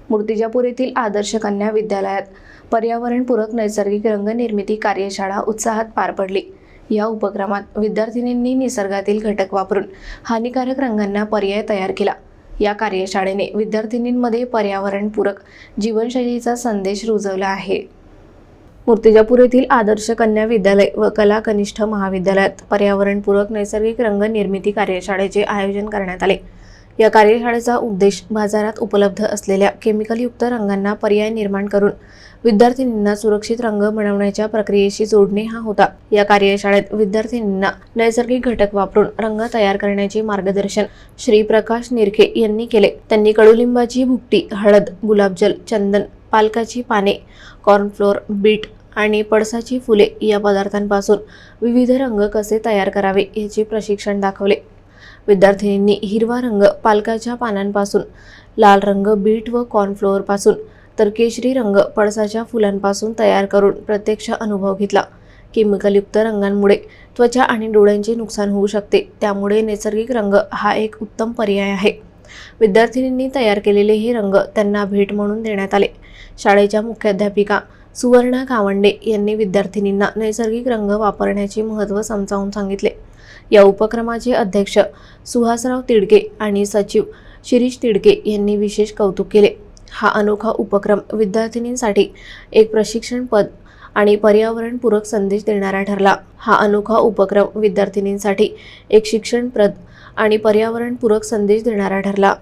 मूर्तिजापूर येथील आदर्श कन्या विद्यालयात पर्यावरणपूरक नैसर्गिक रंगनिर्मिती कार्यशाळा उत्साहात पार पडली। या उपक्रमात विद्यार्थिनींनी निसर्गातील घटक वापरून हानिकारक रंगांना पर्याय तयार केला। या कार्यशाळेने विद्यार्थिनींमध्ये पर्यावरणपूरक जीवनशैलीचा संदेश रुजवला आहे। मूर्तिजापूर येथील आदर्श कन्या विद्यालय व कला कनिष्ठ महाविद्यालयात पर्यावरणपूरक नैसर्गिक रंग निर्मिती कार्यशाळेचे आयोजन करण्यात आले। या कार्यशाळेचा उद्देश बाजारात उपलब्ध असलेल्या केमिकलयुक्त रंगांना पर्याय निर्माण करून विद्यार्थिनींना सुरक्षित रंग बनवण्याच्या प्रक्रियेशी जोडणे हा होता। या कार्यशाळेत विद्यार्थिनींना नैसर्गिक घटक वापरून रंग तयार करण्याचे मार्गदर्शन श्री प्रकाश निरखे यांनी केले। त्यांनी कडुलिंबाची भुकटी, हळद, गुलाबजल, चंदन, पालकाची पाने, कॉर्नफ्लोअर, बीट आणि पळसाची फुले या पदार्थांपासून विविध रंग कसे तयार करावे याचे प्रशिक्षण दाखवले। विद्यार्थिनींनी हिरवा रंग पालकाच्या पानांपासून, लाल रंग बीट व कॉर्नफ्लोअर पासून, तर केशरी रंग पळसाच्या फुलांपासून तयार करून प्रत्यक्ष अनुभव घेतला। केमिकलयुक्त रंगांमुळे त्वचा आणि डोळ्यांचे नुकसान होऊ शकते, त्यामुळे नैसर्गिक रंग हा एक उत्तम पर्याय आहे। विद्यार्थिनींनी तयार केलेले हे रंग त्यांना भेट म्हणून देण्यात आले। शाळेच्या मुख्याध्यापिका सुवर्णा गावंडे यांनी विद्यार्थिनींना नैसर्गिक रंग वापरण्याचे महत्त्व समजावून सांगितले। या उपक्रमाचे अध्यक्ष सुहासराव तिडके आणि सचिव शिरीष तिडके यांनी विशेष कौतुक केले। हा अनोखा उपक्रम विद्यार्थिनींसाठी एक प्रशिक्षणपद आणि पर्यावरणपूरक संदेश देणारा ठरला। हा अनोखा उपक्रम विद्यार्थिनींसाठी एक शिक्षणप्रद आणि पर्यावरणपूरक संदेश देणारा ठरला।